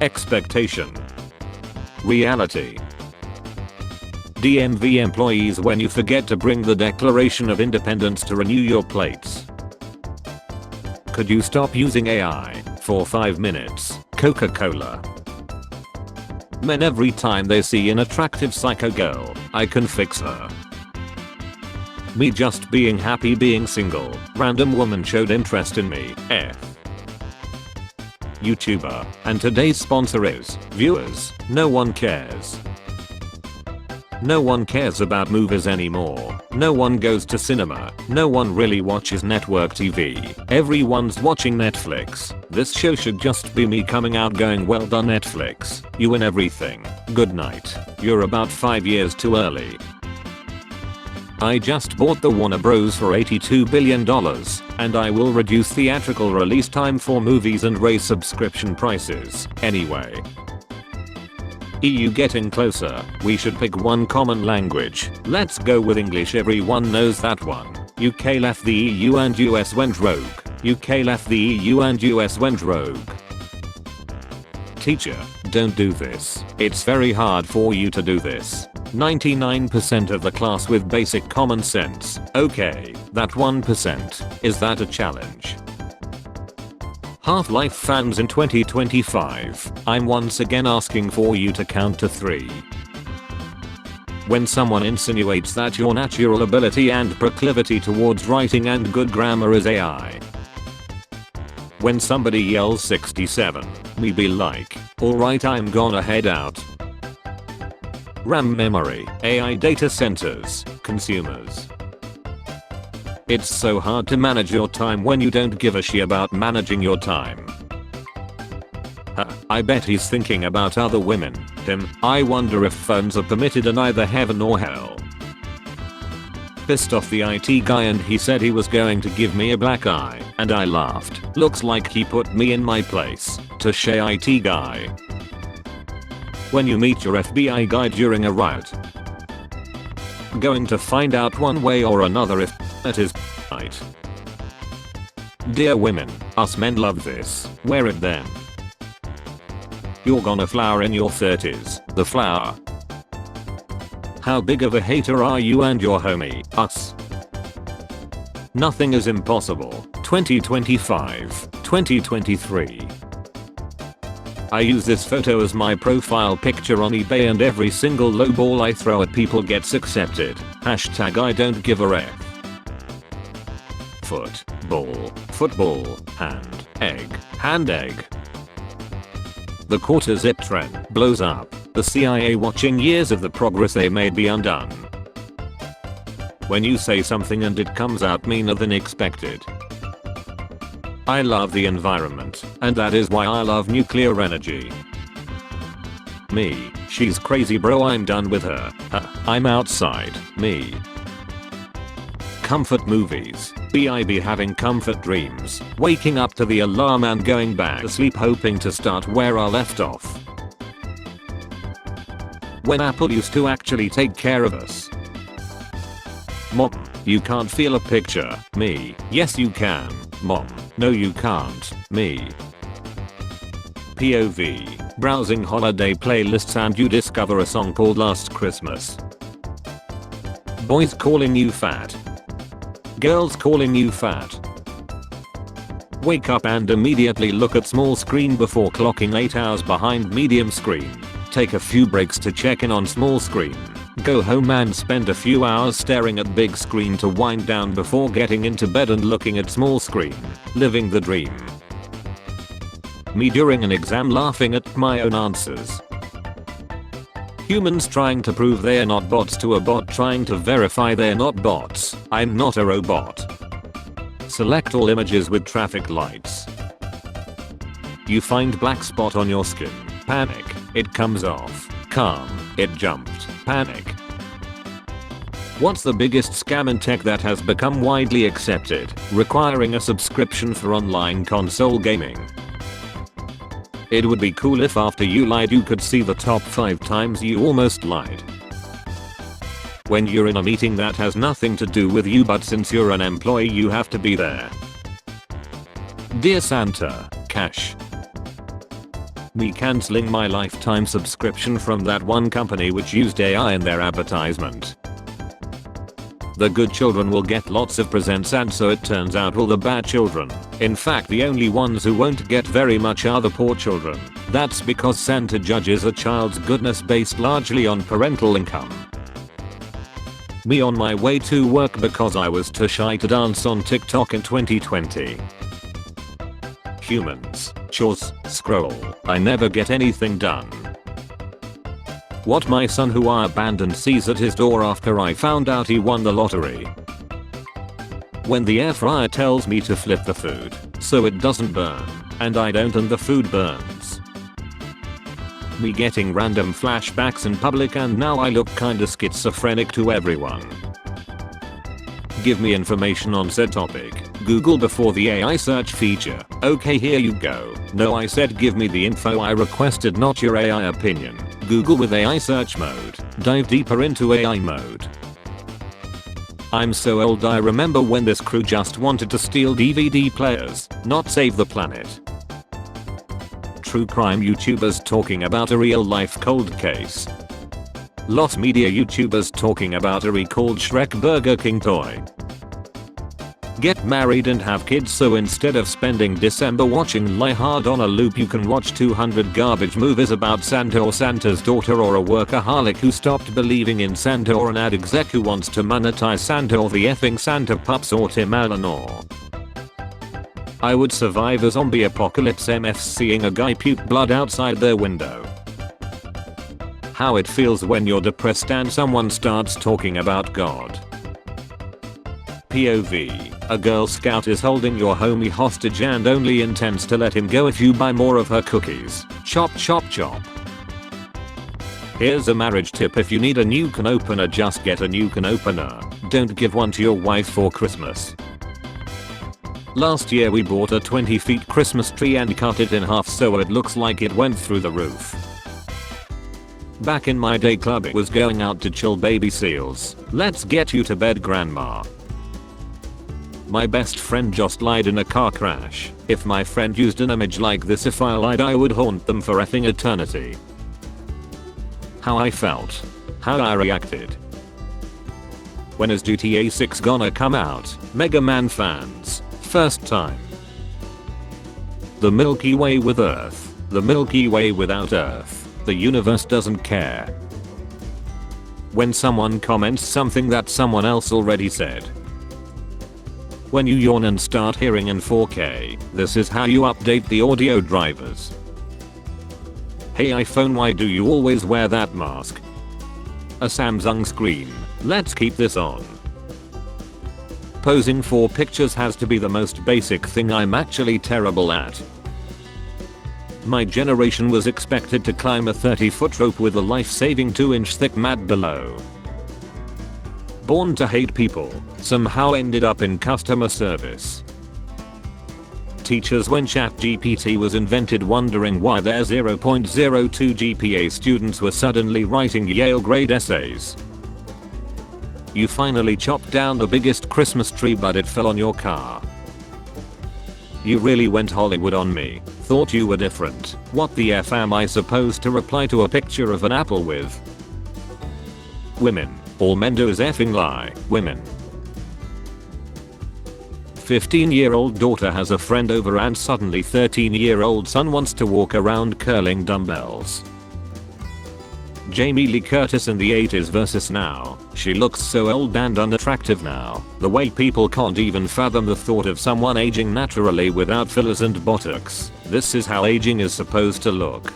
Expectation. Reality. DMV employees when you forget to bring the Declaration of Independence to renew your plates. Could you stop using AI for 5 minutes? Coca-Cola. Men every time they see an attractive psycho girl, I can fix her. Me just being happy being single. Random woman showed interest in me. F. YouTuber. And today's sponsor is viewers. No one cares. No one cares about movies anymore. No one goes to cinema. No one really watches network TV. Everyone's watching Netflix. This show should just be me coming out going, well done Netflix. You win everything. Good night. You're about 5 years too early. I just bought the Warner Bros. For $82 billion, and I will reduce theatrical release time for movies and raise subscription prices. Anyway. EU getting closer. We should pick one common language. Let's go with English, everyone knows that one. UK left the EU and US went rogue. UK left the EU and US went rogue. Teacher, don't do this. It's very hard for you to do this. 99% of the class with basic common sense. Okay, that 1%. Is that a challenge? Half-Life fans in 2025, I'm once again asking for you to count to 3. When someone insinuates that your natural ability and proclivity towards writing and good grammar is AI. When somebody yells 67, me be like, alright, I'm gonna head out. RAM memory, AI data centers, consumers. It's so hard to manage your time when you don't give a shit about managing your time. I bet he's thinking about other women. I wonder if phones are permitted in either heaven or hell. Pissed off the IT guy and he said he was going to give me a black eye, and I laughed. Looks like he put me in my place. Touche IT guy. When you meet your FBI guy during a riot. Going to find out one way or another if that is right. Dear women, us men love this. Wear it then. You're gonna flower in your 30s. The flower. How big of a hater are you and your homie? Us. Nothing is impossible. 2025, 2023. I use this photo as my profile picture on eBay and every single lowball I throw at people gets accepted. Hashtag I don't give a F. Football, football, hand egg. The quarter zip trend blows up. The CIA watching years of the progress they made be undone. When you say something and it comes out meaner than expected. I love the environment, and that is why I love nuclear energy. Me, she's crazy bro, I'm done with her. I'm outside. Me. Comfort movies. I be having comfort dreams, waking up to the alarm and going back to sleep hoping to start where I left off. When Apple used to actually take care of us. Mom, you can't feel a picture. Me, yes you can. Mom, no you can't. Me. POV, browsing holiday playlists and you discover a song called Last Christmas. Boys calling you fat. Girls calling you fat. Wake up and immediately look at small screen before clocking 8 hours behind medium screen. Take a few breaks to check in on small screen. Go home and spend a few hours staring at big screen to wind down before getting into bed and looking at small screen. Living the dream. Me during an exam laughing at my own answers. Humans trying to prove they're not bots to a bot trying to verify they're not bots. I'm not a robot. Select all images with traffic lights. You find black spot on your skin. Panic. It comes off. Calm. It jumped. Panic. What's the biggest scam in tech that has become widely accepted, requiring a subscription for online console gaming? It would be cool if after you lied you could see the top 5 times you almost lied. When you're in a meeting that has nothing to do with you but since you're an employee you have to be there. Dear Santa, cash. Me cancelling my lifetime subscription from that one company which used AI in their advertisement. The good children will get lots of presents, and so it turns out all the bad children. In fact, the only ones who won't get very much are the poor children. That's because Santa judges a child's goodness based largely on parental income. Me on my way to work because I was too shy to dance on TikTok in 2020. Humans. Chores. Scroll. I never get anything done. What my son who I abandoned sees at his door after I found out he won the lottery. When the air fryer tells me to flip the food so it doesn't burn, and I don't and the food burns. Me getting random flashbacks in public and now I look kinda schizophrenic to everyone. Give me information on said topic. Google before the AI search feature. Okay, here you go. No, I said give me the info I requested, not your AI opinion. Google with AI search mode. Dive deeper into AI mode. I'm so old, I remember when this crew just wanted to steal DVD players, not save the planet. True crime YouTubers talking about a real life cold case. Lost media YouTubers talking about a recalled Shrek Burger King toy. Get married and have kids, so instead of spending December watching Die Hard on a loop you can watch 200 garbage movies about Santa or Santa's daughter or a workaholic who stopped believing in Santa or an ad exec who wants to monetize Santa or the effing Santa pups or Tim Allen or... I would survive a zombie apocalypse MF seeing a guy puke blood outside their window. How it feels when you're depressed and someone starts talking about God. POV. A Girl Scout is holding your homie hostage and only intends to let him go if you buy more of her cookies. Chop chop chop. Here's a marriage tip: if you need a new can opener, just get a new can opener. Don't give one to your wife for Christmas. Last year we bought a 20 feet Christmas tree and cut it in half so it looks like it went through the roof. Back in my day, club it was going out to chill baby seals. Let's get you to bed, grandma. My best friend just lied in a car crash. If my friend used an image like this, if I lied, I would haunt them for effing eternity. How I felt. How I reacted. When is GTA 6 gonna come out? Mega Man fans. First time. The Milky Way with Earth. The Milky Way without Earth. The universe doesn't care. When someone comments something that someone else already said. When you yawn and start hearing in 4K, this is how you update the audio drivers. Hey iPhone, why do you always wear that mask? A Samsung screen. Let's keep this on. Posing for pictures has to be the most basic thing I'm actually terrible at. My generation was expected to climb a 30-foot rope with a life-saving 2-inch thick mat below. Born to hate people, somehow ended up in customer service. Teachers when ChatGPT was invented wondering why their 0.02 GPA students were suddenly writing Yale grade essays. You finally chopped down the biggest Christmas tree but it fell on your car. You really went Hollywood on me. Thought you were different. What the F am I supposed to reply to a picture of an apple with? Women. All men do is effing lie. Women. 15-year-old daughter has a friend over and suddenly 13-year-old son wants to walk around curling dumbbells. Jamie Lee Curtis in the 80s versus now. She looks so old and unattractive now. The way people can't even fathom the thought of someone aging naturally without fillers and botox. This is how aging is supposed to look.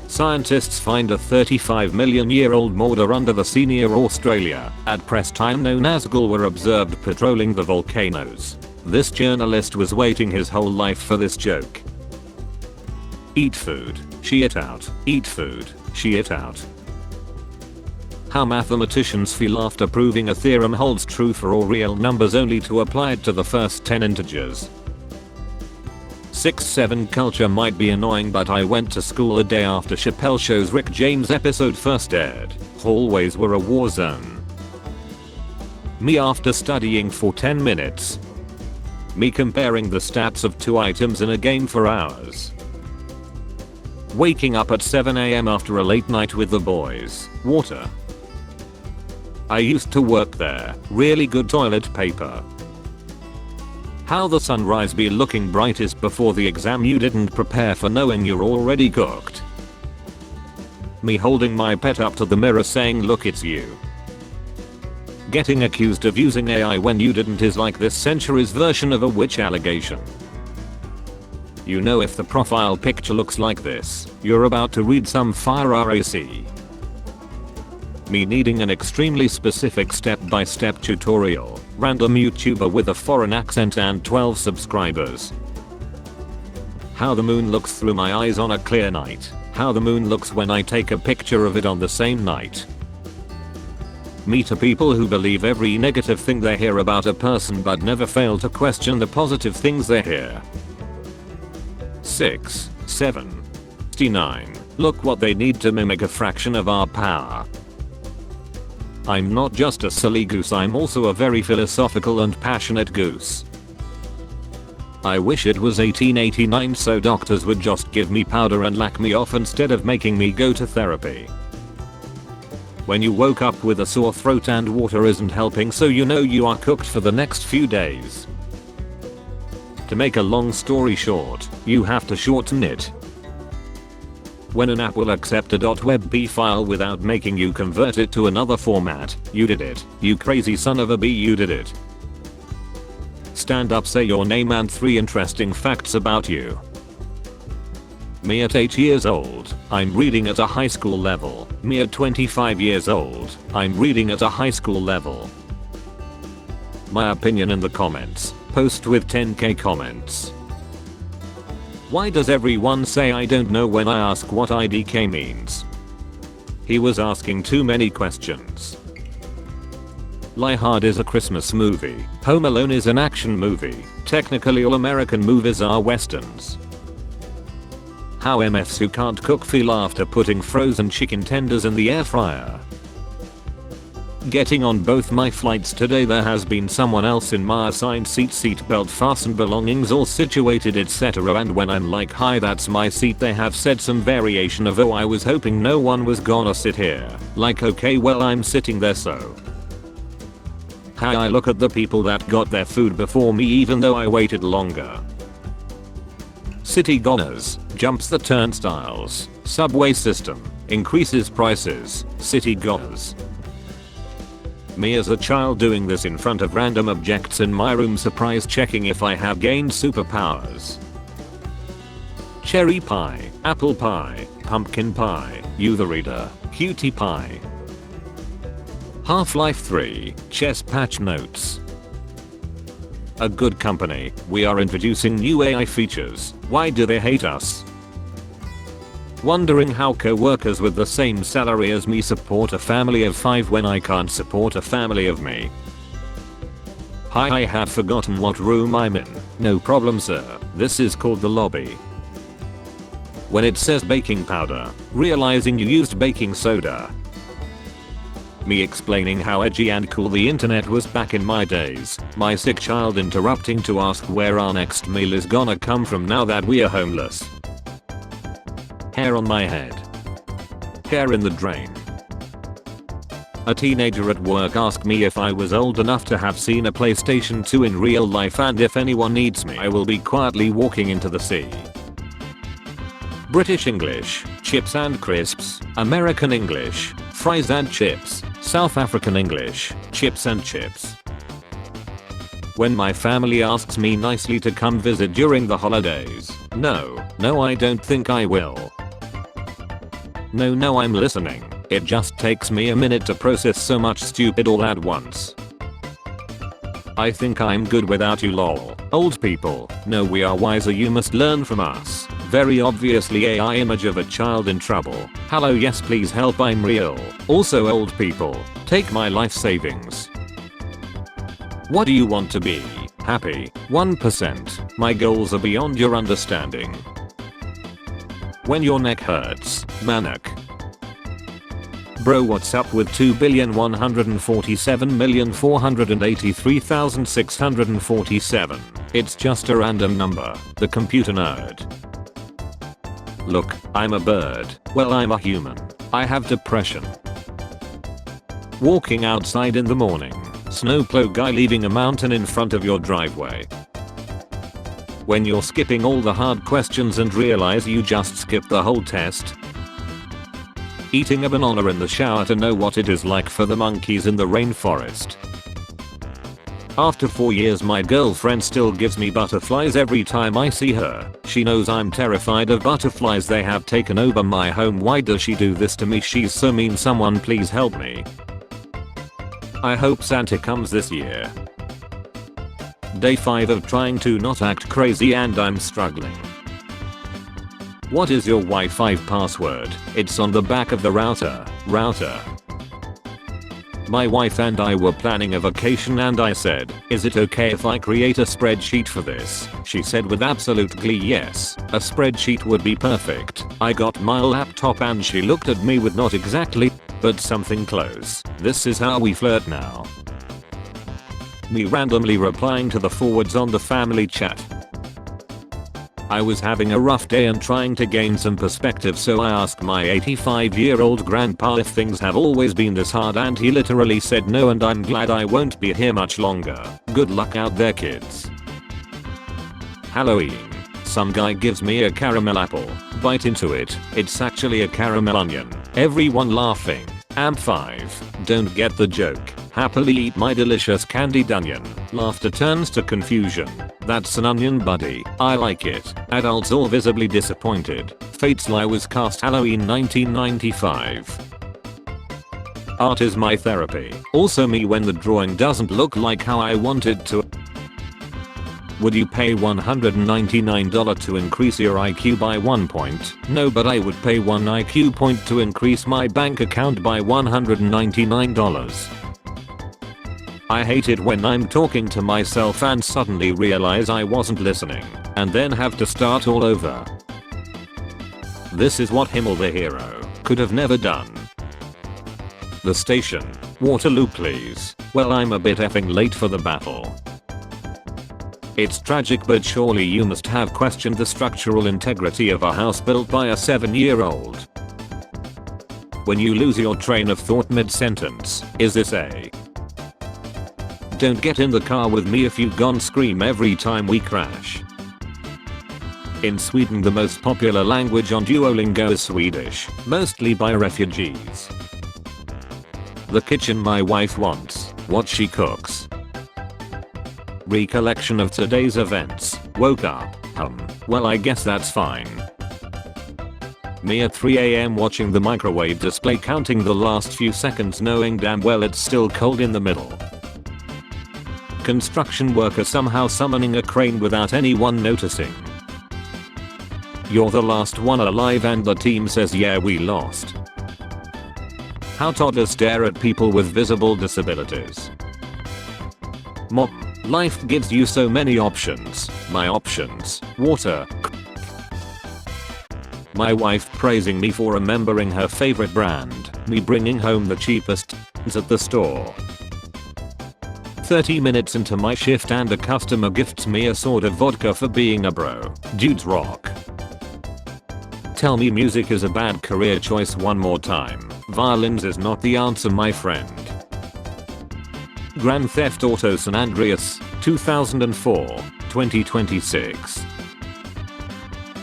Scientists find a 35-million-year-old Mauder under the sea near Australia. At press time no Nazgul were observed patrolling the volcanoes. This journalist was waiting his whole life for this joke. Eat food. She it out. Eat food. She it out. How mathematicians feel after proving a theorem holds true for all real numbers only to apply it to the first 10 integers. 6-7 culture might be annoying, but I went to school a day after Chappelle Show's Rick James episode first aired. Hallways were a war zone. Me after studying for 10 minutes. Me comparing the stats of 2 items in a game for hours. Waking up at 7 AM after a late night with the boys. Water. I used to work there. Really good toilet paper. How the sunrise be looking brightest before the exam you didn't prepare for knowing you're already cooked. Me holding my pet up to the mirror saying look it's you. Getting accused of using AI when you didn't is like this century's version of a witch allegation. You know if the profile picture looks like this, you're about to read some fire RAC. Me needing an extremely specific step-by-step tutorial, random YouTuber with a foreign accent and 12 subscribers. How the moon looks through my eyes on a clear night, how the moon looks when I take a picture of it on the same night. Me to people who believe every negative thing they hear about a person but never fail to question the positive things they hear. 6,7,69. Look what they need to mimic a fraction of our power. I'm not just a silly goose, I'm also a very philosophical and passionate goose. I wish it was 1889 so doctors would just give me powder and lack me off instead of making me go to therapy. When you woke up with a sore throat and water isn't helping, so you know you are cooked for the next few days. To make a long story short, you have to shorten it. When an app will accept a .webp file without making you convert it to another format, you did it. You crazy son of a bee, you did it. Stand up, say your name and 3 interesting facts about you. Me at 8 years old, I'm reading at a high school level. Me at 25 years old, I'm reading at a high school level. My opinion in the comments. Post with 10k comments. Why does everyone say I don't know when I ask what IDK means? He was asking too many questions. Die Hard is a Christmas movie. Home Alone is an action movie. Technically all American movies are westerns. How MFs who can't cook feel after putting frozen chicken tenders in the air fryer. Getting on both my flights today there has been someone else in my assigned seat belt fastened, belongings all situated, etc. And when I'm like hi that's my seat, they have said some variation of oh I was hoping no one was gonna sit here. Like okay well I'm sitting there so. How I look at the people that got their food before me even though I waited longer. City goners, jumps the turnstiles, subway system, increases prices, city goners. Me as a child doing this in front of random objects in my room, surprise checking if I have gained superpowers. Cherry pie, apple pie, pumpkin pie, you the reader, cutie pie. Half-Life 3, chess patch notes. A good company, we are introducing new AI features, why do they hate us? Wondering how co-workers with the same salary as me support a family of 5 when I can't support a family of me. Hi, I have forgotten what room I'm in. No problem sir, this is called the lobby. When it says baking powder, realizing you used baking soda. Me explaining how edgy and cool the internet was back in my days, my sick child interrupting to ask where our next meal is gonna come from now that we are homeless. Hair on my head. Hair in the drain. A teenager at work asked me if I was old enough to have seen a PlayStation 2 in real life and if anyone needs me I will be quietly walking into the sea. British English, chips and crisps, American English, fries and chips, South African English, chips and chips. When my family asks me nicely to come visit during the holidays, no I don't think I will. No I'm listening, it just takes me a minute to process so much stupid all at once. I think I'm good without you lol. Old people, no we are wiser, you must learn from us. Very obviously AI image of a child in trouble. Hello yes please help I'm real. Also old people, take my life savings. What do you want to be? Happy? 1%. My goals are beyond your understanding. When your neck hurts, manic. Bro what's up with 2,147,483,647? It's just a random number, the computer nerd. Look, I'm a bird. Well, I'm a human. I have depression. Walking outside in the morning. Snowplow guy leaving a mountain in front of your driveway. When you're skipping all the hard questions and realize you just skipped the whole test. Eating a banana in the shower to know what it is like for the monkeys in the rainforest. After 4 years my girlfriend still gives me butterflies every time I see her. She knows I'm terrified of butterflies. They have taken over my home. Why does she do this to me? She's so mean. Someone please help me. I hope Santa comes this year. Day 5 of trying to not act crazy and I'm struggling. What is your Wi-Fi password? It's on the back of the router. My wife and I were planning a vacation and I said, is it okay if I create a spreadsheet for this? She said with absolute glee yes, a spreadsheet would be perfect. I got my laptop and she looked at me with not exactly, but something close. This is how we flirt now. Me randomly replying to the forwards on the family chat. I was having a rough day and trying to gain some perspective, so I asked my 85-year-old grandpa if things have always been this hard and he literally said no, and I'm glad I won't be here much longer. Good luck out there kids. Halloween. Some guy gives me a caramel apple. Bite into it. It's actually a caramel onion. Everyone laughing. Am 5. Don't get the joke. Happily eat my delicious candied onion. Laughter turns to confusion. That's an onion buddy. I like it. Adults all visibly disappointed. Fate's Lie was cast Halloween 1995. Art is my therapy. Also me when the drawing doesn't look like how I want it to. Would you pay $199 to increase your IQ by 1 point? No, but I would pay 1 IQ point to increase my bank account by $199. I hate it when I'm talking to myself and suddenly realize I wasn't listening, and then have to start all over. This is what Himmel the hero could have never done. The station. Waterloo please. Well, I'm a bit effing late for the battle. It's tragic, but surely you must have questioned the structural integrity of a house built by a 7-year-old. When you lose your train of thought mid-sentence, is this a don't get in the car with me if you gon' scream every time we crash? In Sweden, the most popular language on Duolingo is Swedish, mostly by refugees. The kitchen my wife wants, what she cooks. Recollection of today's events. Woke up, well I guess that's fine. Me at 3 AM watching the microwave display, counting the last few seconds knowing damn well it's still cold in the middle. Construction worker somehow summoning a crane without anyone noticing. You're the last one alive and the team says yeah we lost. How toddlers stare at people with visible disabilities. Mom, life gives you so many options. My options, water. My wife praising me for remembering her favorite brand, me bringing home the cheapest at the store. 30 minutes into my shift and a customer gifts me a sword of vodka for being a bro. Dudes rock. Tell me music is a bad career choice one more time. Violins is not the answer, my friend. Grand Theft Auto San Andreas, 2004, 2026.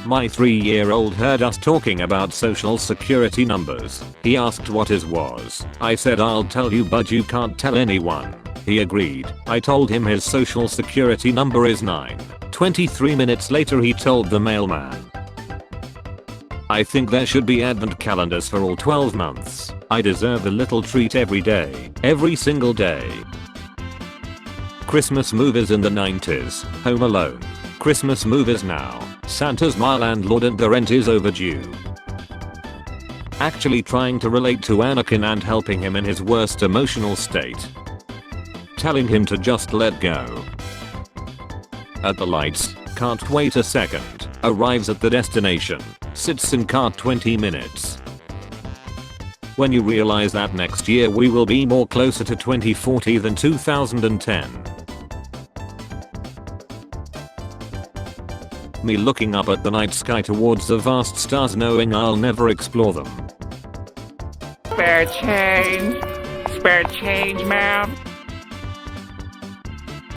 My 3-year-old heard us talking about social security numbers. He asked what his was. I said I'll tell you but you can't tell anyone. He agreed. I told him his social security number is 9. 23 minutes later he told the mailman. I think there should be advent calendars for all 12 months. I deserve a little treat every day. Every single day. Christmas movies in the 90s. Home Alone. Christmas movies now. Santa's my landlord and the rent is overdue. Actually trying to relate to Anakin and helping him in his worst emotional state. Telling him to just let go. At the lights, can't wait a second. Arrives at the destination. Sits in car 20 minutes. When you realize that next year we will be more closer to 2040 than 2010. Me looking up at the night sky towards the vast stars knowing I'll never explore them. Spare change. Spare change, ma'am.